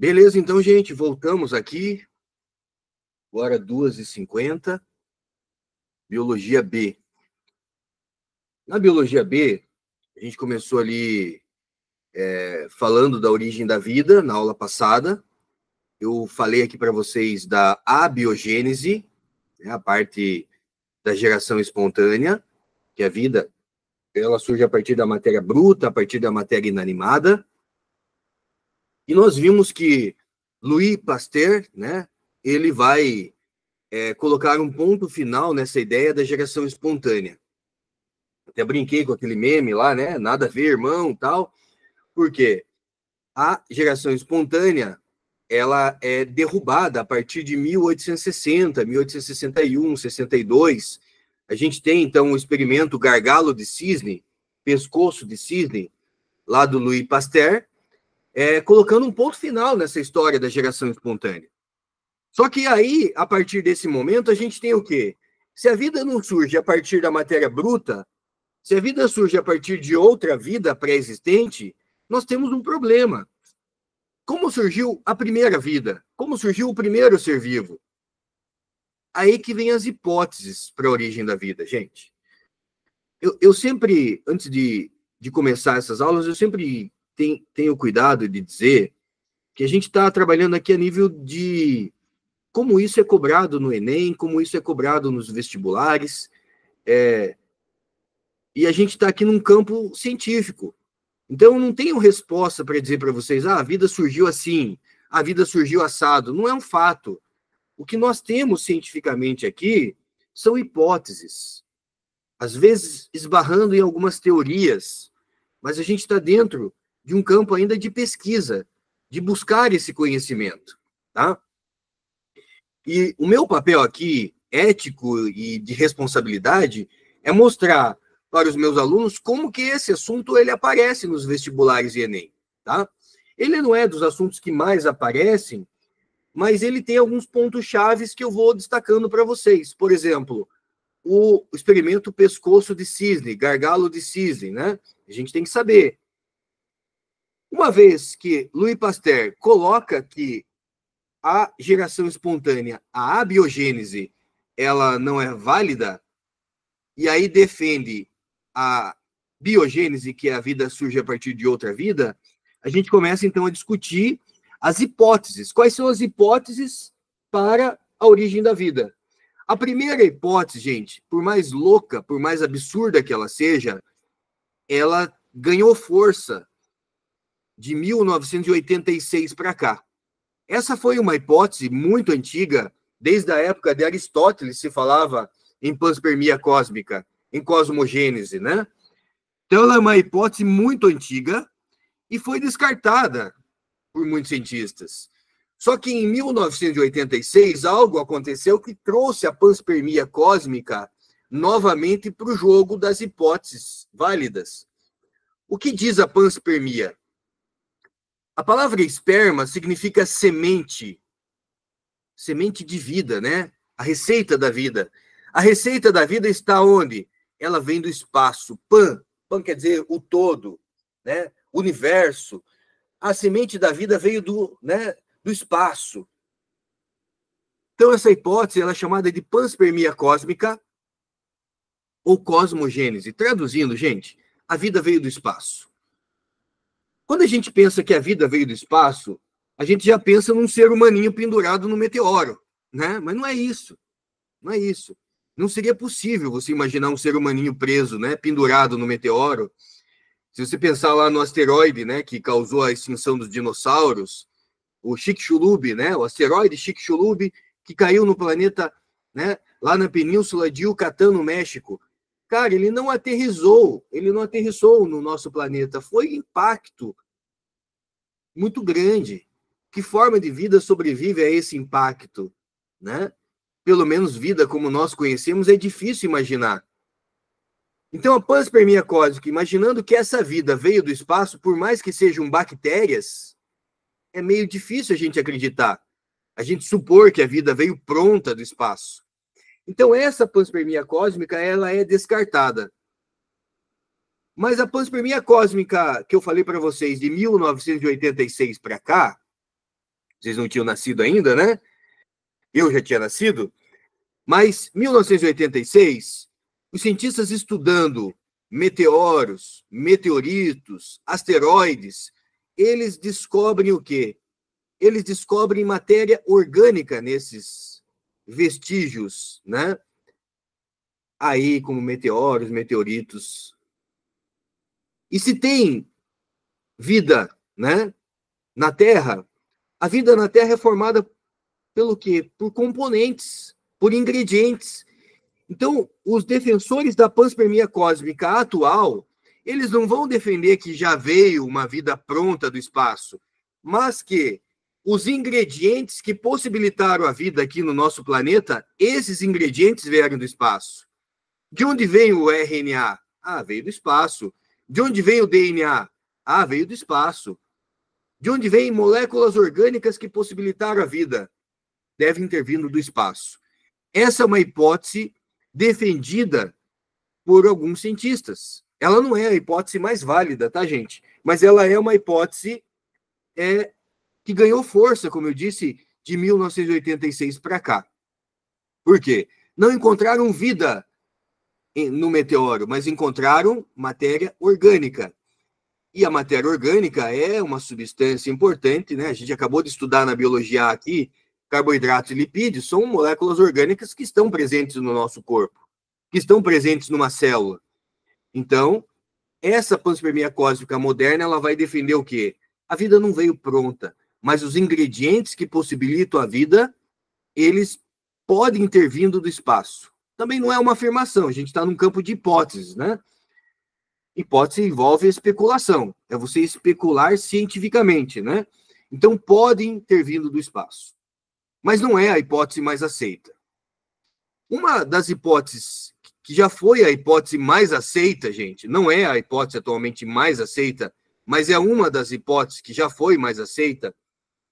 Beleza, então, gente, voltamos aqui. Agora 2h50. Biologia B. Na Biologia B, a gente começou ali falando da origem da vida, na aula passada. Eu falei aqui para vocês da abiogênese, né, a parte da geração espontânea, que a vida ela surge a partir da matéria bruta, a partir da matéria inanimada. E nós vimos que Louis Pasteur, né, ele vai colocar um ponto final nessa ideia da geração espontânea. Até brinquei com aquele meme lá, né? Nada a ver, irmão, tal. Por quê? A geração espontânea, ela é derrubada a partir de 1860, 1861, 62. A gente tem, então, o experimento gargalo de cisne, pescoço de cisne, lá do Louis Pasteur, colocando um ponto final nessa história da geração espontânea. Só que aí, a partir desse momento, a gente tem o quê? Se a vida não surge a partir da matéria bruta, se a vida surge a partir de outra vida pré-existente, nós temos um problema. Como surgiu a primeira vida? Como surgiu o primeiro ser vivo? Aí que vem as hipóteses para a origem da vida, gente. Eu sempre, antes de começar essas aulas, eu sempre tenho cuidado de dizer que a gente está trabalhando aqui a nível de como isso é cobrado no Enem, como isso é cobrado nos vestibulares, e a gente está aqui num campo científico. Então, eu não tenho resposta para dizer para vocês, a vida surgiu assim, a vida surgiu assado. Não é um fato. O que nós temos cientificamente aqui são hipóteses, às vezes esbarrando em algumas teorias, mas a gente está dentro de um campo ainda de pesquisa, de buscar esse conhecimento, tá? E o meu papel aqui, ético e de responsabilidade, é mostrar para os meus alunos como que esse assunto ele aparece nos vestibulares e Enem, tá? Ele não é dos assuntos que mais aparecem, mas ele tem alguns pontos chaves que eu vou destacando para vocês. Por exemplo, o experimento pescoço de cisne, gargalo de cisne, né? A gente tem que saber. Uma vez que Louis Pasteur coloca que a geração espontânea, a abiogênese, ela não é válida, e aí defende a biogênese, que a vida surge a partir de outra vida, a gente começa então a discutir as hipóteses. Quais são as hipóteses para a origem da vida? A primeira hipótese, gente, por mais louca, por mais absurda que ela seja, ela ganhou força de 1986 para cá. Essa foi uma hipótese muito antiga, desde a época de Aristóteles se falava em panspermia cósmica, em cosmogênese, né? Então, ela é uma hipótese muito antiga e foi descartada por muitos cientistas. Só que em 1986, algo aconteceu que trouxe a panspermia cósmica novamente para o jogo das hipóteses válidas. O que diz a panspermia? A palavra esperma significa semente, semente de vida, né? A receita da vida. A receita da vida está onde? Ela vem do espaço. Pan quer dizer o todo, né? Universo. A semente da vida veio do espaço. Então, essa hipótese ela é chamada de panspermia cósmica ou cosmogênese. Traduzindo, gente, a vida veio do espaço. Quando a gente pensa que a vida veio do espaço, a gente já pensa num ser humaninho pendurado no meteoro, né? Mas não é isso. Não é isso. Não seria possível você imaginar um ser humaninho preso, né, pendurado no meteoro. Se você pensar lá no asteroide, né, que causou a extinção dos dinossauros, o Chicxulub, né, o asteroide Chicxulub, que caiu no planeta, né, lá na península de Yucatán, no México. Cara, ele não aterrissou no nosso planeta. Foi impacto muito grande. Que forma de vida sobrevive a esse impacto, né? Pelo menos vida como nós conhecemos é difícil imaginar. Então, a panspermia cósmica, imaginando que essa vida veio do espaço, por mais que sejam bactérias, é meio difícil a gente acreditar. A gente supor que a vida veio pronta do espaço. Então, essa panspermia cósmica, ela é descartada. Mas a panspermia cósmica que eu falei para vocês de 1986 para cá, Vocês não tinham nascido ainda, né? Eu já tinha nascido. Mas, 1986, os cientistas estudando meteoros, meteoritos, asteroides, eles descobrem o quê? Eles descobrem matéria orgânica nesses vestígios, né? Aí, como meteoros, meteoritos. E se tem vida, né, na Terra, a vida na Terra é formada pelo quê? Por componentes, por ingredientes. Então, os defensores da panspermia cósmica atual, eles não vão defender que já veio uma vida pronta do espaço, mas que os ingredientes que possibilitaram a vida aqui no nosso planeta, esses ingredientes vieram do espaço. De onde vem o RNA? Ah, veio do espaço. De onde vem o DNA? Ah, veio do espaço. De onde vêm moléculas orgânicas que possibilitaram a vida? Devem ter vindo do espaço. Essa é uma hipótese defendida por alguns cientistas. Ela não é a hipótese mais válida, tá, gente? Mas ela é uma hipótese que ganhou força, como eu disse, de 1986 para cá. Por quê? Não encontraram vida no meteoro, mas encontraram matéria orgânica. E a matéria orgânica é uma substância importante, né? A gente acabou de estudar na biologia aqui, carboidratos e lipídios são moléculas orgânicas que estão presentes no nosso corpo, que estão presentes numa célula. Então, essa panspermia cósmica moderna, ela vai defender o quê? A vida não veio pronta, mas os ingredientes que possibilitam a vida, eles podem ter vindo do espaço. Também não é uma afirmação, a gente está num campo de hipóteses, né? Hipótese envolve especulação, é você especular cientificamente, né? Então, podem ter vindo do espaço. Mas não é a hipótese mais aceita. Uma das hipóteses que já foi a hipótese mais aceita, gente, não é a hipótese atualmente mais aceita, mas é uma das hipóteses que já foi mais aceita,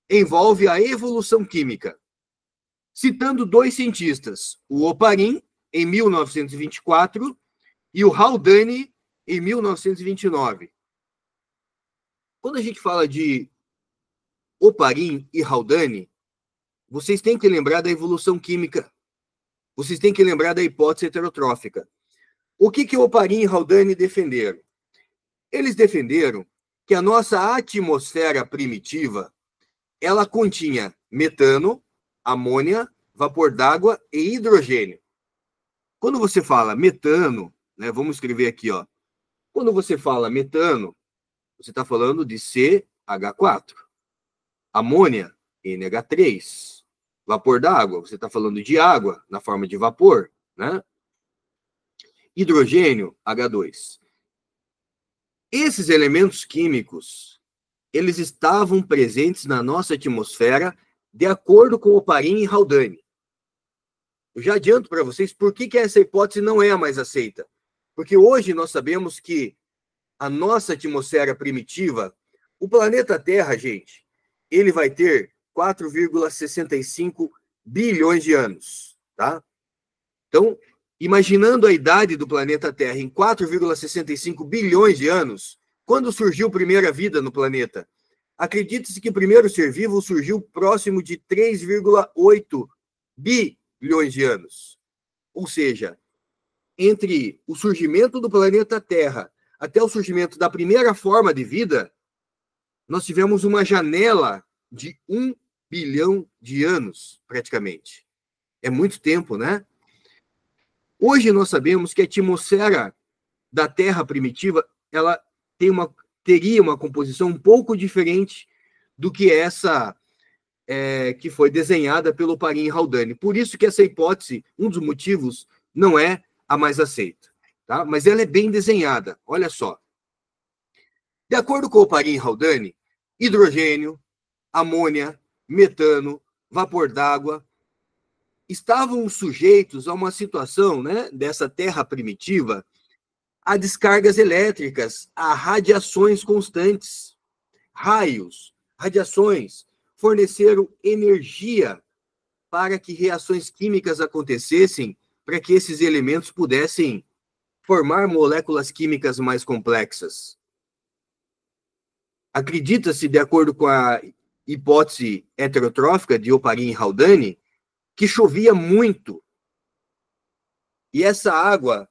envolve a evolução química. Citando dois cientistas, o Oparin, em 1924, e o Haldane, em 1929. Quando a gente fala de Oparin e Haldane, vocês têm que lembrar da evolução química. Vocês têm que lembrar da hipótese heterotrófica. O que Oparin e Haldane defenderam? Eles defenderam que a nossa atmosfera primitiva, ela continha metano, amônia, vapor d'água e hidrogênio. Quando você fala metano, né, vamos escrever aqui, ó. Quando você fala metano, você está falando de CH4. Amônia, NH3. Vapor d'água, você está falando de água na forma de vapor, né? Hidrogênio, H2. Esses elementos químicos, eles estavam presentes na nossa atmosfera de acordo com Oparin e Haldane. Eu já adianto para vocês por que essa hipótese não é a mais aceita. Porque hoje nós sabemos que a nossa atmosfera primitiva, o planeta Terra, gente, ele vai ter 4,65 bilhões de anos, tá? Então, imaginando a idade do planeta Terra em 4,65 bilhões de anos, quando surgiu a primeira vida no planeta? Acredita-se que o primeiro ser vivo surgiu próximo de 3,8 bilhões de anos. Ou seja, entre o surgimento do planeta Terra até o surgimento da primeira forma de vida, nós tivemos uma janela de 1 bilhão de anos, praticamente. É muito tempo, né? Hoje nós sabemos que a atmosfera da Terra primitiva, ela teria uma composição um pouco diferente do que essa que foi desenhada pelo Oparin e Haldane. Por isso que essa hipótese, um dos motivos, não é a mais aceita, tá? Mas ela é bem desenhada, olha só. De acordo com o Oparin e Haldane, hidrogênio, amônia, metano, vapor d'água estavam sujeitos a uma situação, né, dessa Terra primitiva, a descargas elétricas, a radiações constantes. Raios, radiações forneceram energia para que reações químicas acontecessem, para que esses elementos pudessem formar moléculas químicas mais complexas. Acredita-se, de acordo com a hipótese heterotrófica de Oparin e Haldane, que chovia muito. E essa água,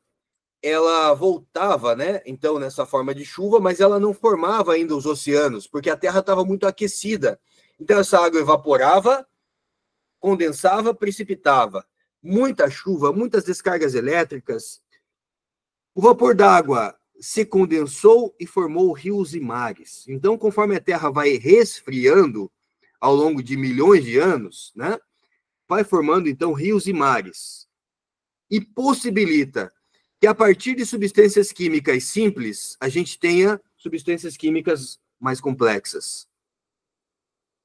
ela voltava, né? Então, nessa forma de chuva, mas ela não formava ainda os oceanos, porque a Terra estava muito aquecida. Então, essa água evaporava, condensava, precipitava. Muita chuva, muitas descargas elétricas. O vapor d'água se condensou e formou rios e mares. Então, conforme a Terra vai resfriando ao longo de milhões de anos, né, vai formando, então, rios e mares. E possibilita que, a partir de substâncias químicas simples, a gente tenha substâncias químicas mais complexas.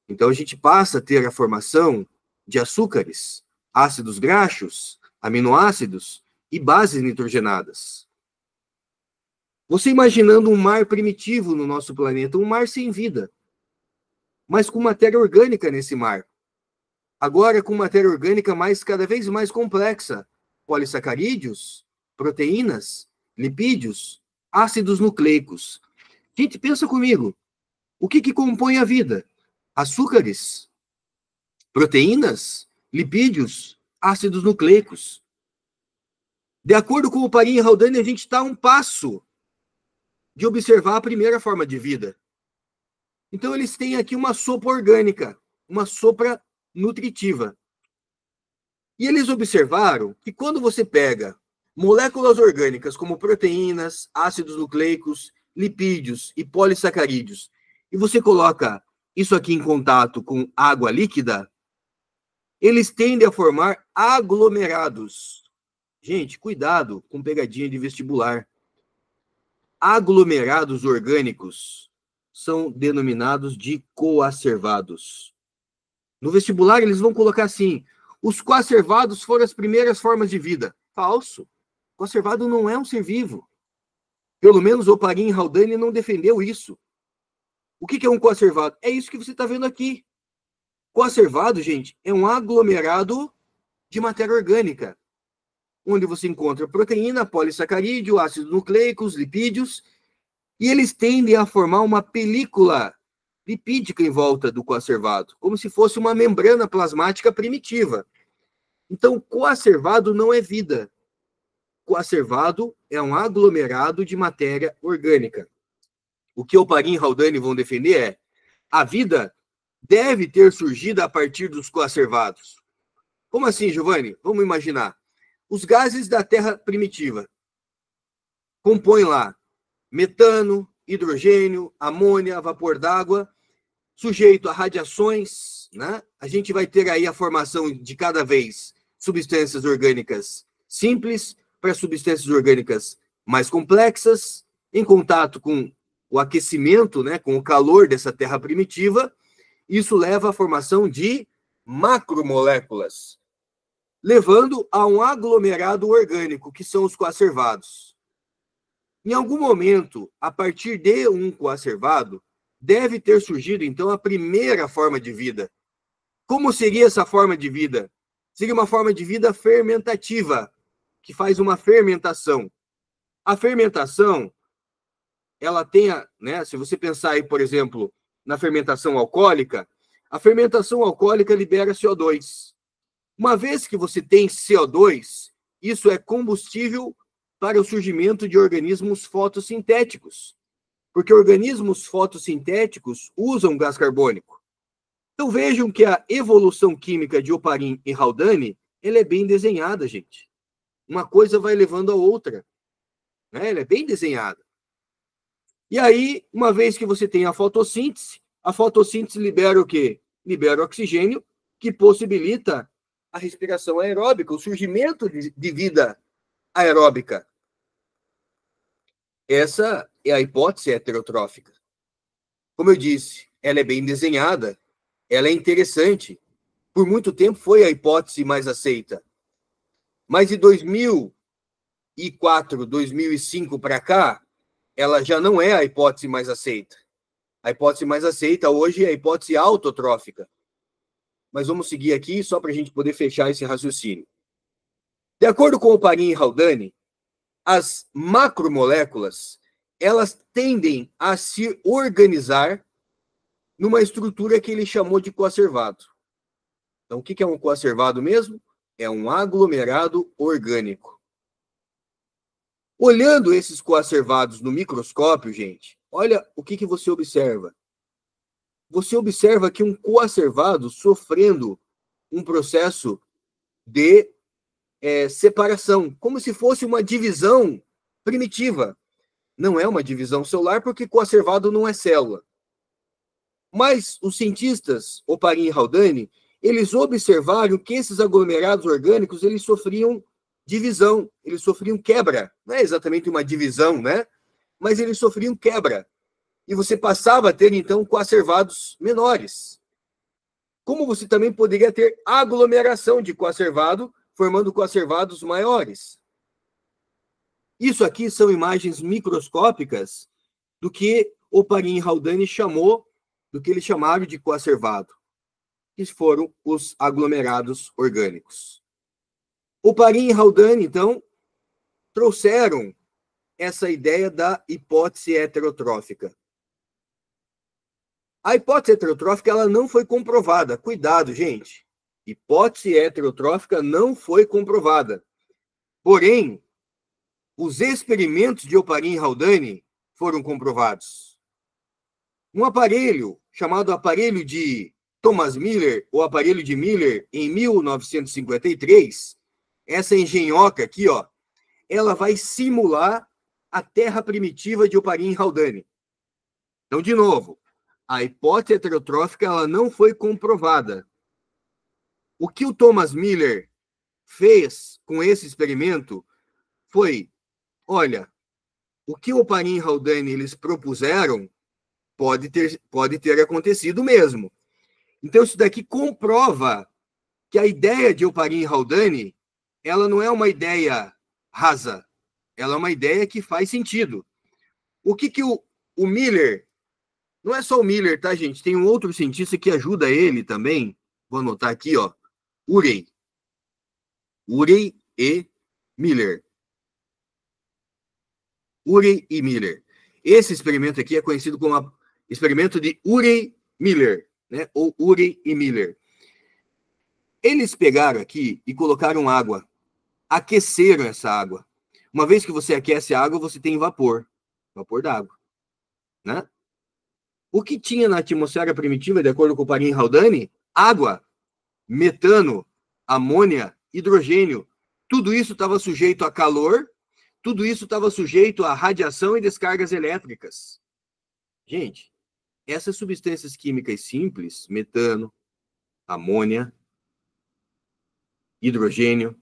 Então, a gente passa a ter a formação de açúcares, ácidos graxos, aminoácidos e bases nitrogenadas. Você imaginando um mar primitivo no nosso planeta, um mar sem vida, mas com matéria orgânica nesse mar. Agora com matéria orgânica cada vez mais complexa, polissacarídeos, proteínas, lipídios, ácidos nucleicos. Gente, pensa comigo, o que compõe a vida? Açúcares, proteínas, lipídios, ácidos nucleicos. De acordo com o Oparin e Haldane, a gente está a um passo de observar a primeira forma de vida. Então, eles têm aqui uma sopa orgânica, uma sopa nutritiva. E eles observaram que quando você pega moléculas orgânicas como proteínas, ácidos nucleicos, lipídios e polissacarídeos, e você coloca isso aqui em contato com água líquida, eles tendem a formar aglomerados. Gente, cuidado com pegadinha de vestibular. Aglomerados orgânicos são denominados de coacervados. No vestibular, eles vão colocar assim: os coacervados foram as primeiras formas de vida. Falso. Coacervado não é um ser vivo. Pelo menos o Oparin e Haldane não defendeu isso. O que é um coacervado? É isso que você está vendo aqui. Coacervado, gente, é um aglomerado de matéria orgânica, onde você encontra proteína, polissacarídeo, ácidos nucleicos, lipídios, e eles tendem a formar uma película lipídica em volta do coacervado, como se fosse uma membrana plasmática primitiva. Então, coacervado não é vida. Coacervado é um aglomerado de matéria orgânica. O que Oparin e Haldane vão defender é: a vida deve ter surgido a partir dos coacervados. Como assim, Giovanni? Vamos imaginar. Os gases da Terra primitiva compõem lá metano, hidrogênio, amônia, vapor d'água, sujeito a radiações, né? A gente vai ter aí a formação de cada vez substâncias orgânicas simples para substâncias orgânicas mais complexas, em contato com o aquecimento, né, com o calor dessa Terra primitiva. Isso leva à formação de macromoléculas, levando a um aglomerado orgânico, que são os coacervados. Em algum momento, a partir de um coacervado, deve ter surgido, então, a primeira forma de vida. Como seria essa forma de vida? Seria uma forma de vida fermentativa, que faz uma fermentação. A fermentação, ela tem, né, se você pensar aí, por exemplo, na fermentação alcoólica, a fermentação alcoólica libera CO2. Uma vez que você tem CO2, isso é combustível para o surgimento de organismos fotossintéticos, porque organismos fotossintéticos usam gás carbônico. Então vejam que a evolução química de Oparin e Haldane, ela é bem desenhada, gente. Uma coisa vai levando a outra, né? Ela é bem desenhada. E aí, uma vez que você tem a fotossíntese libera o quê? Libera oxigênio, que possibilita a respiração aeróbica, o surgimento de vida aeróbica. Essa é a hipótese heterotrófica. Como eu disse, ela é bem desenhada, ela é interessante. Por muito tempo foi a hipótese mais aceita. Mas de 2004, 2005 para cá, ela já não é a hipótese mais aceita. A hipótese mais aceita hoje é a hipótese autotrófica. Mas vamos seguir aqui só para a gente poder fechar esse raciocínio. De acordo com o Oparin e Haldane, as macromoléculas, elas tendem a se organizar numa estrutura que ele chamou de coacervado. Então, o que é um coacervado mesmo? É um aglomerado orgânico. Olhando esses coacervados no microscópio, gente, olha o que você observa. Você observa que um coacervado sofrendo um processo de separação, como se fosse uma divisão primitiva. Não é uma divisão celular, porque coacervado não é célula. Mas os cientistas, Oparin e Haldane, eles observaram que esses aglomerados orgânicos, eles sofriam divisão, eles sofriam quebra. Não é exatamente uma divisão, né? Mas eles sofriam quebra. E você passava a ter, então, coacervados menores. Como você também poderia ter aglomeração de coacervado, formando coacervados maiores. Isso aqui são imagens microscópicas do que Oparin e Haldane chamou, do que eles chamaram de coacervado, que foram os aglomerados orgânicos. Oparin e Haldane, então, trouxeram essa ideia da hipótese heterotrófica. A hipótese heterotrófica ela não foi comprovada. Cuidado, gente. Hipótese heterotrófica não foi comprovada. Porém, os experimentos de Oparin e Haldane foram comprovados. Um aparelho chamado aparelho de Thomas Miller, ou aparelho de Miller, em 1953, essa engenhoca aqui, ó, ela vai simular a Terra primitiva de Oparin e Haldane. Então, de novo, a hipótese heterotrófica ela não foi comprovada. O que o Thomas Miller fez com esse experimento foi, olha, o que o Oparin e Haldane eles propuseram pode ter acontecido mesmo. Então, isso daqui comprova que a ideia de Oparin e Haldane ela não é uma ideia rasa, ela é uma ideia que faz sentido. O que o Miller, não é só o Miller, tá, gente? Tem um outro cientista que ajuda ele também, vou anotar aqui, ó, Urey e Miller. Urey e Miller. Esse experimento aqui é conhecido como experimento de Urey-Miller, né? Ou Urey e Miller. Eles pegaram aqui e colocaram água, aqueceram essa água. Uma vez que você aquece a água, você tem vapor d'água, né? O que tinha na atmosfera primitiva, de acordo com o Oparin e Haldane? Água, metano, amônia, hidrogênio. Tudo isso estava sujeito a calor, tudo isso estava sujeito a radiação e descargas elétricas. Gente, essas substâncias químicas simples, metano, amônia, hidrogênio,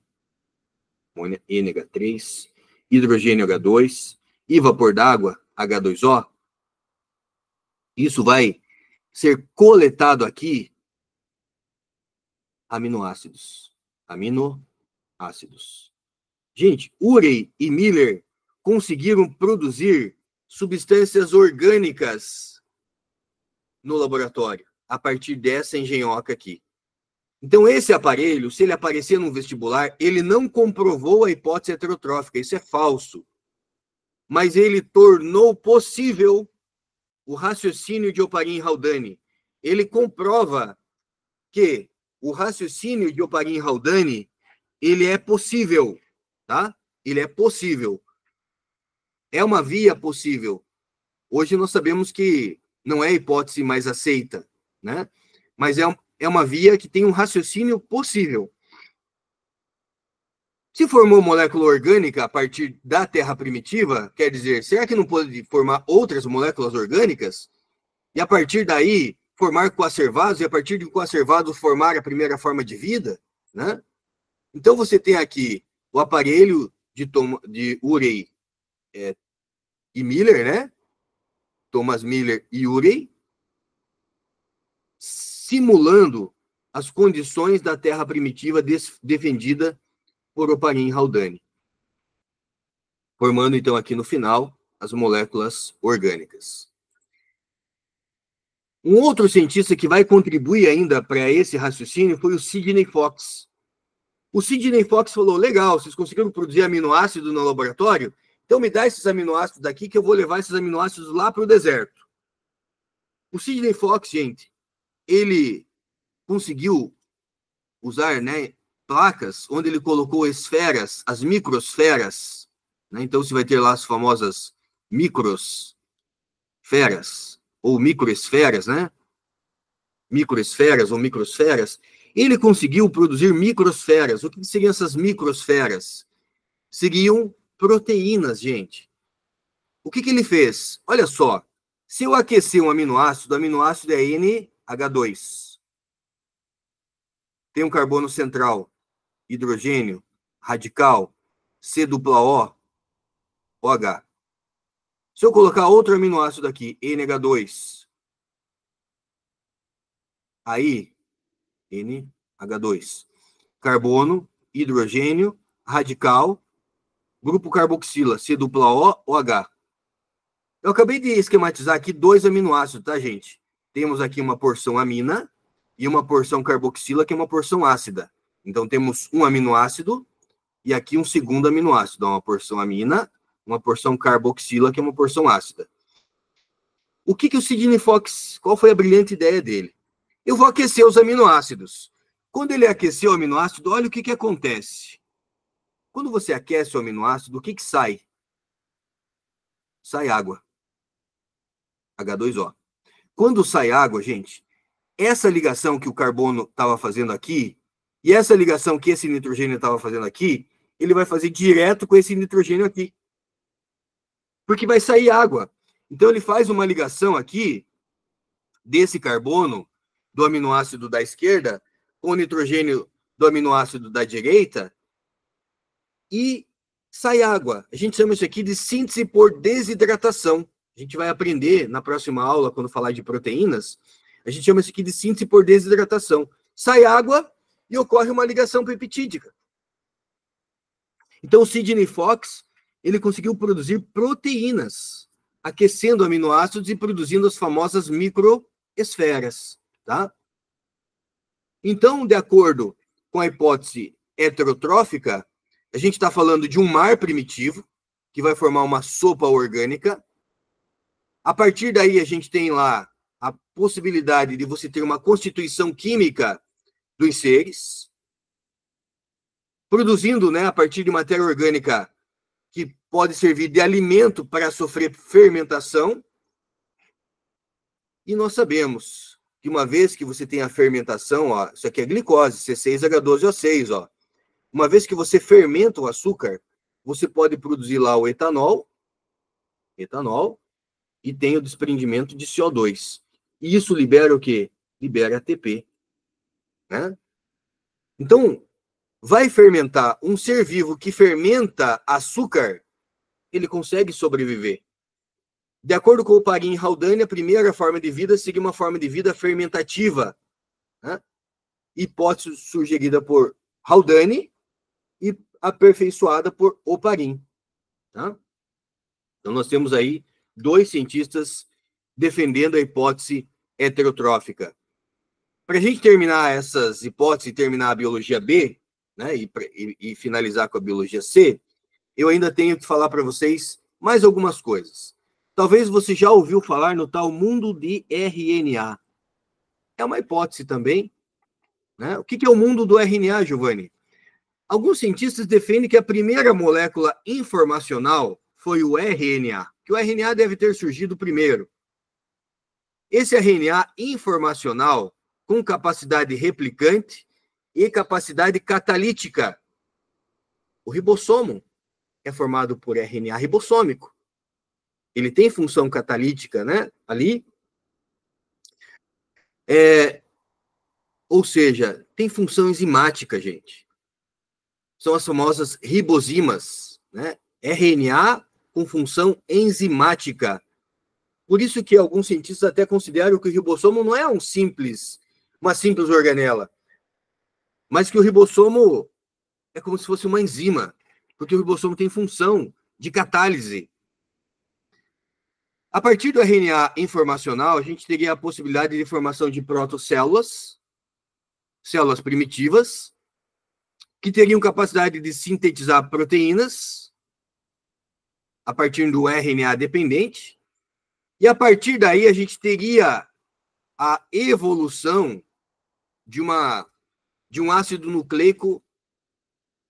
amônia NH3, hidrogênio H2 e vapor d'água, H2O, isso vai ser coletado aqui, aminoácidos. Gente, Urey e Miller conseguiram produzir substâncias orgânicas no laboratório, a partir dessa engenhoca aqui. Então, esse aparelho, se ele aparecer no vestibular, ele não comprovou a hipótese heterotrófica, isso é falso. Mas ele tornou possível o raciocínio de Oparin e Haldane. Ele comprova que o raciocínio de Oparin e Haldane, ele é possível, tá? Ele é possível. É uma via possível. Hoje nós sabemos que não é a hipótese mais aceita, né? Mas é uma via que tem um raciocínio possível. Se formou molécula orgânica a partir da Terra primitiva, quer dizer, será que não pode formar outras moléculas orgânicas? E a partir daí, formar coacervados, e a partir de coacervados formar a primeira forma de vida, né? Então você tem aqui o aparelho de Urey e Miller, né? Thomas Miller e Urey, simulando as condições da Terra primitiva defendida por Oparin e Haldane, formando então aqui no final as moléculas orgânicas. Um outro cientista que vai contribuir ainda para esse raciocínio foi o Sidney Fox. O Sidney Fox falou, legal, vocês conseguiram produzir aminoácido no laboratório? Então me dá esses aminoácidos daqui que eu vou levar esses aminoácidos lá para o deserto. O Sidney Fox, gente, ele conseguiu usar, né, placas onde ele colocou esferas, as microsferas, né? Então você vai ter lá as famosas microsferas ou microesferas, né? Microesferas ou microsferas. Ele conseguiu produzir microsferas. O que seriam essas microsferas? Seriam proteínas, gente. O que ele fez? Olha só, se eu aquecer um aminoácido, o aminoácido é NH2. Tem um carbono central, hidrogênio, radical, C dupla O, OH. Se eu colocar outro aminoácido aqui, NH2, aí, NH2, carbono, hidrogênio, radical, grupo carboxila, C dupla O, OH. Eu acabei de esquematizar aqui 2 aminoácidos, tá, gente? Temos aqui uma porção amina e uma porção carboxila, que é uma porção ácida. Então, temos um aminoácido e aqui um segundo aminoácido, uma porção amina, uma porção carboxila, que é uma porção ácida. O que o Sidney Fox, qual foi a brilhante ideia dele? Eu vou aquecer os aminoácidos. Quando ele aqueceu o aminoácido, olha o que acontece. Quando você aquece o aminoácido, o que sai? Sai água. H2O. Quando sai água, gente, essa ligação que o carbono estava fazendo aqui e essa ligação que esse nitrogênio estava fazendo aqui, ele vai fazer direto com esse nitrogênio aqui. Porque vai sair água. Então, ele faz uma ligação aqui desse carbono do aminoácido da esquerda com o nitrogênio do aminoácido da direita e sai água. A gente chama isso aqui de síntese por desidratação. A gente vai aprender na próxima aula, quando falar de proteínas, a gente chama isso aqui de síntese por desidratação. Sai água e ocorre uma ligação peptídica. Então, o Sidney Fox, ele conseguiu produzir proteínas, aquecendo aminoácidos e produzindo as famosas microesferas, tá? Então, de acordo com a hipótese heterotrófica, a gente está falando de um mar primitivo, que vai formar uma sopa orgânica. A partir daí, a gente tem lá a possibilidade de você ter uma constituição química dos seres, produzindo, né, a partir de matéria orgânica que pode servir de alimento para sofrer fermentação. E nós sabemos que uma vez que você tem a fermentação, ó, isso aqui é glicose, C6H12O6, ó. Uma vez que você fermenta o açúcar, você pode produzir lá o etanol, e tem o desprendimento de CO2. E isso libera o quê? Libera ATP. Né? Então, vai fermentar um ser vivo que fermenta açúcar, ele consegue sobreviver. De acordo com o Parin e Haldane, a primeira forma de vida seria uma forma de vida fermentativa. Né? Hipótese sugerida por Haldane e aperfeiçoada por Oparin. Tá? Então, nós temos aí 2 cientistas defendendo a hipótese heterotrófica. Para a gente terminar essas hipóteses e terminar a biologia B, né, e finalizar com a biologia C, eu ainda tenho que falar para vocês mais algumas coisas. Talvez você já ouviu falar no tal mundo de RNA. É uma hipótese também. Né? O que é o mundo do RNA, Giovanni? Alguns cientistas defendem que a primeira molécula informacional foi o RNA, que o RNA deve ter surgido primeiro. Esse RNA informacional, com capacidade replicante e capacidade catalítica. O ribossomo é formado por RNA ribossômico. Ele tem função catalítica, né? Ali. Ou seja, tem função enzimática, gente. São as famosas ribozimas, né? RNA com função enzimática. Por isso que alguns cientistas até consideram que o ribossomo não é uma simples organela, mas que o ribossomo é como se fosse uma enzima, porque o ribossomo tem função de catálise. A partir do RNA informacional, a gente teria a possibilidade de formação de protocélulas, células primitivas, que teriam capacidade de sintetizar proteínas a partir do RNA dependente. E a partir daí a gente teria a evolução de um ácido nucleico,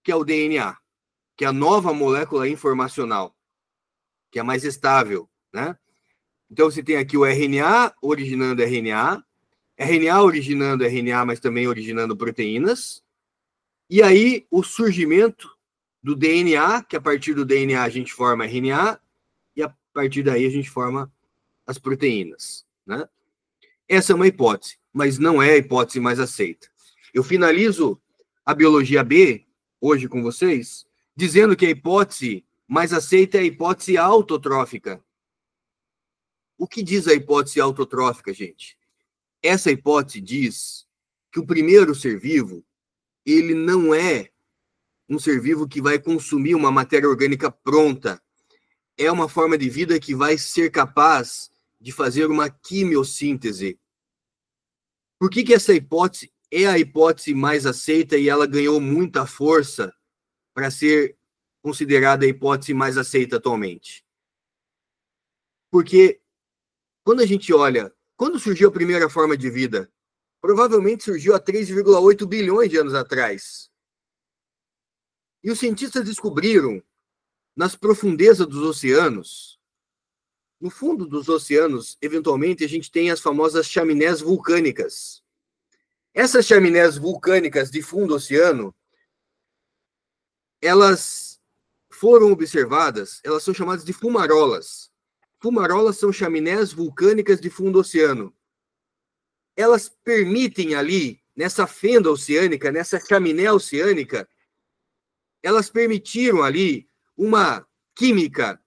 que é o DNA, que é a nova molécula informacional, que é mais estável, né? Então, você tem aqui o RNA originando RNA, RNA originando RNA, mas também originando proteínas, e aí o surgimento do DNA, que a partir do DNA a gente forma RNA, e a partir daí a gente forma as proteínas, né? Essa é uma hipótese, mas não é a hipótese mais aceita. Eu finalizo a biologia B, hoje com vocês, dizendo que a hipótese mais aceita é a hipótese autotrófica. O que diz a hipótese autotrófica, gente? Essa hipótese diz que o primeiro ser vivo, ele não é um ser vivo que vai consumir uma matéria orgânica pronta. É uma forma de vida que vai ser capaz de fazer uma quimiossíntese. Por que essa hipótese é a hipótese mais aceita e ela ganhou muita força para ser considerada a hipótese mais aceita atualmente? Porque quando a gente olha, quando surgiu a primeira forma de vida, provavelmente surgiu há 3,8 bilhões de anos atrás. E os cientistas descobriram, nas profundezas dos oceanos, no fundo dos oceanos, eventualmente, a gente tem as famosas chaminés vulcânicas. Essas chaminés vulcânicas de fundo do oceano, elas foram observadas, elas são chamadas de fumarolas. Fumarolas são chaminés vulcânicas de fundo do oceano. Elas permitem ali, nessa fenda oceânica, nessa chaminé oceânica, elas permitiram ali uma química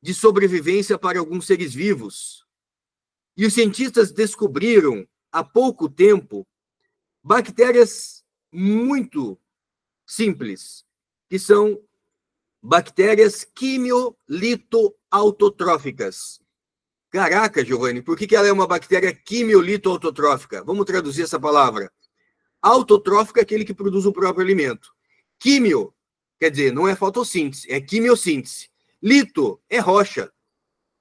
de sobrevivência para alguns seres vivos. E os cientistas descobriram, há pouco tempo, bactérias muito simples, que são bactérias quimiolito-autotróficas. Caraca, Giovanni, por que ela é uma bactéria quimiolito-autotrófica? Vamos traduzir essa palavra. Autotrófico é aquele que produz o próprio alimento. Químio, quer dizer, não é fotossíntese, é quimiossíntese. Lito é rocha.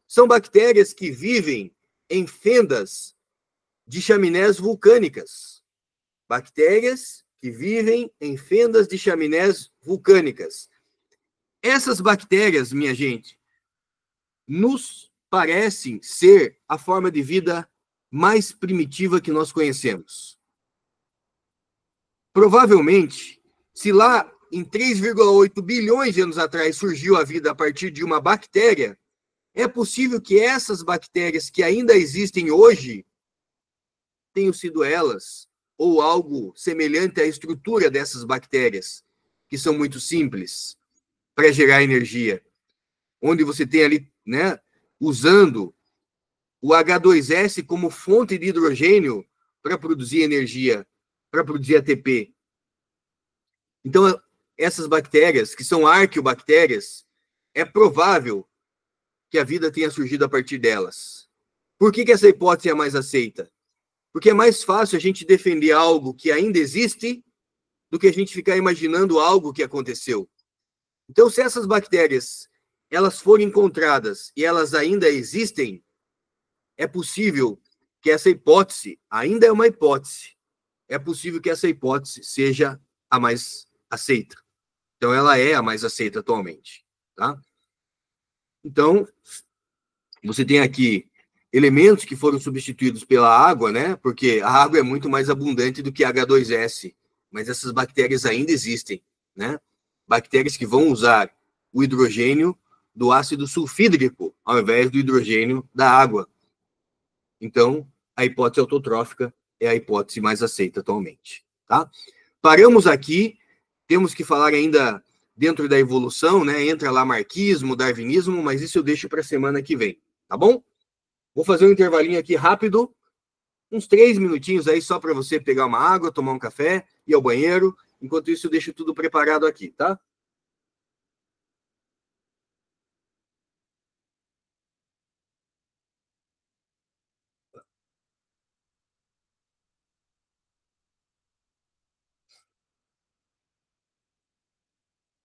São bactérias que vivem em fendas de chaminés vulcânicas. Bactérias que vivem em fendas de chaminés vulcânicas. Essas bactérias, minha gente, nos parecem ser a forma de vida mais primitiva que nós conhecemos. Provavelmente, se lá em 3,8 bilhões de anos atrás surgiu a vida a partir de uma bactéria, é possível que essas bactérias que ainda existem hoje tenham sido elas, ou algo semelhante à estrutura dessas bactérias, que são muito simples, para gerar energia. Onde você tem ali, né, usando o H2S como fonte de hidrogênio para produzir energia, para produzir ATP. Então, essas bactérias, que são arqueobactérias, é provável que a vida tenha surgido a partir delas. Por que essa hipótese é a mais aceita? Porque é mais fácil a gente defender algo que ainda existe do que a gente ficar imaginando algo que aconteceu. Então, se essas bactérias elas forem encontradas e elas ainda existem, é possível que essa hipótese, ainda é uma hipótese, é possível que essa hipótese seja a mais aceita. Então, ela é a mais aceita atualmente, tá? Então, você tem aqui elementos que foram substituídos pela água, né? Porque a água é muito mais abundante do que H2S, mas essas bactérias ainda existem, né? Bactérias que vão usar o hidrogênio do ácido sulfídrico ao invés do hidrogênio da água. Então, a hipótese autotrófica é a hipótese mais aceita atualmente, tá? Paramos aqui, temos que falar ainda dentro da evolução, né? Entra lamarquismo, darwinismo, mas isso eu deixo para a semana que vem, tá bom? Vou fazer um intervalinho aqui rápido, uns 3 minutinhos aí só para você pegar uma água, tomar um café, ir ao banheiro. Enquanto isso, eu deixo tudo preparado aqui, tá?